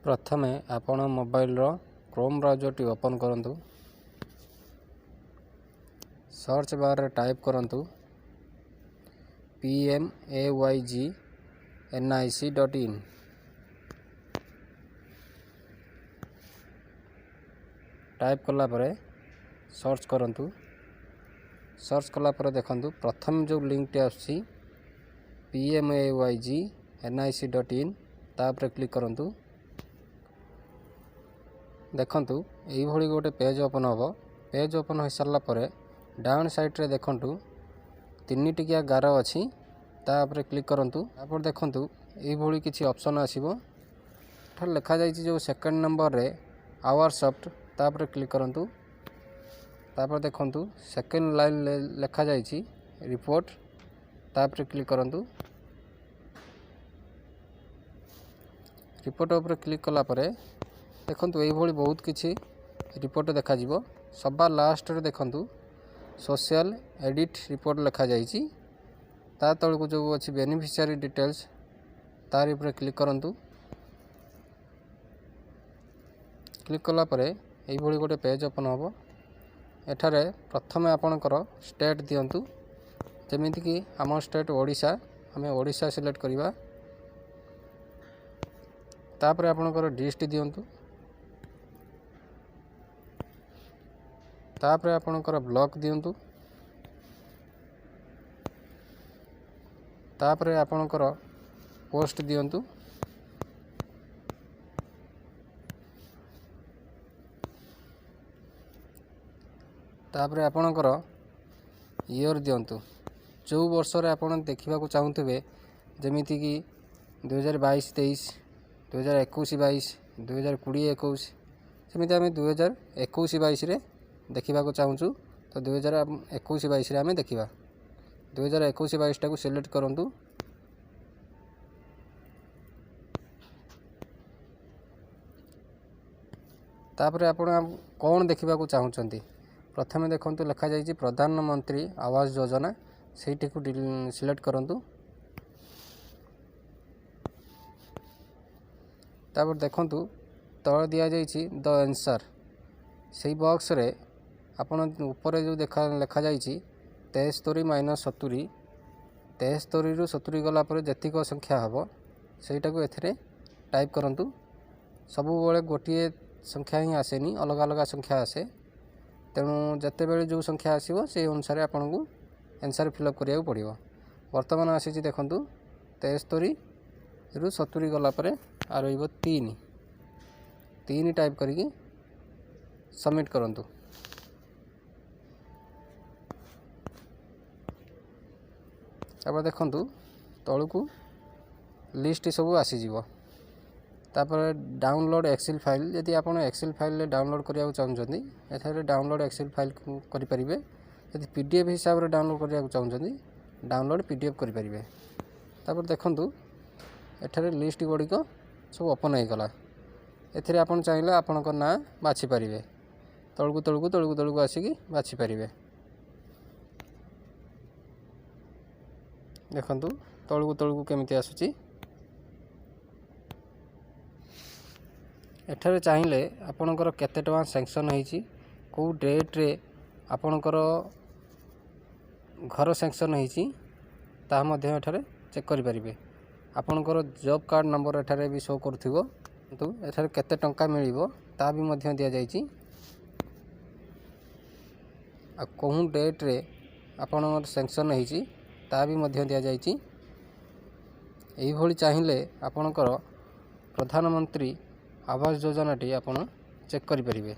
प्रथमे आपण mobile Chrome browser T open करंतु। सर्च बार रे टाइप करंतु pmayg.nic.in। टाइप कला परे सर्च करंतु। सर्च कला परे देखंतु प्रथम जो लिंक टे आछि pmayg.nic.in तापर क्लिक करंतु। देखंतु एई भली गोटे पेज ओपन होबो। पेज ओपन हो सारला परे डाउन साइड रे देखंतु तीन टिकिया गार अछि तापर क्लिक करंतु। तापर देखंतु एई भली किछि ऑप्शन आसीबो। ठर लिखा जायछि जो सेकंड नंबर रे आवर्स ऑफ तापर क्लिक करंतु। तापर देखंतु सेकंड लाइन लिखा जायछि रिपोर्ट तापर क्लिक करंतु। रिपोर्ट ऊपर क्लिक कला परे देखंतु एई भली बहुत किछि रिपोर्ट देखा जिवो। सबा लास्ट रे देखंतु सोशल एडिट रिपोर्ट लिखा जायछि। ता तळकु जो अछि बेनिफिशियरी डिटेल्स तार ऊपर क्लिक करंतु। क्लिक कला परे एई भली गोटे पेज ओपन होबो। एठारे प्रथमे आपनकर स्टेट दियंतु। जेमिति कि हमर स्टेट ओडिशा, हमें ओडिशा सिलेक्ट करिवा। तापर आपनकर डिस्ट्रिक्ट दियंतु। तापर आपनकर ब्लॉक दियंतु। तापर आपनकर पोस्ट दियंतु। तापर आपनकर ईयर दियंतु। जो वर्ष रे आपण देखिबा को चाहुतबे जेमिति कि 2022-23, 2021-22, 2020-21 सेमिति हमें 2021-22 रे देखिबा को चाहूछु। तो 2021-22 रे हमें देखिबा। 2021-22 टाको सिलेक्ट करंतु। तापर आपण कोन देखिबा को चाहुचंती। प्रथमे देखंतु लिखा जायछि प्रधानमंत्री आवास योजना सेठी को सिलेक्ट करंतु। तापर देखंतु तळ दिया जायछि द आंसर सेही बॉक्स रे आपण ऊपर जो लिखा जायछि 73-70 73 रु 70 गला पर जतिक संख्या हबो सेटा को एथरे टाइप करंतु। सबु बेले गोटिए संख्या ही आसेनी, अलग अलग संख्या आसे। तेणु जते बेले जो संख्या आसीबो से अनुसार आपन को आंसर फिलअप करिया पड़िबो। वर्तमान आसी देखंतु 73 रु 70 गला पर आ रहिबो 3 टाइप करिके सबमिट करंतु। अब देखंतु तळकु लिस्ट सब आसी जीवो। तापर डाउनलोड एक्सेल फाइल यदि आपण एक्सेल फाइल ले डाउनलोड करिया चाहउछंती एथरे डाउनलोड एक्सेल फाइल करि परिबे। यदि पीडीएफ हिसाब रे डाउनलोड करिया चाहउछंती डाउनलोड पीडीएफ करि परिबे। तापर देखंतु एथरे लिस्ट गुडी को सब ओपन हे गला। एथरे आपण चाहिले आपनकर ना बाछि परिबे। तळकु आसी कि बाछि परिबे। देखंतु तळकु केमिति आसुची। एठारे चाहिले आपनकर केते टका सैंक्शन होईची, को डेट रे आपनकर घर सैंक्शन होईची ता मध्ये एठारे चेक करि परिबे। आपनकर जॉब कार्ड नंबर एठारे भी शो करथिबो। तो एठारे केते टंका मिलिबो ता भी मध्ये दिया जाईची। आ कोहु डेट रे आपनकर सैंक्शन होईची ता भी मध्ये दिया जाईची। एई भली चाहिले आपनकर प्रधानमंत्री आवास योजना टी आपण चेक करि परिबे।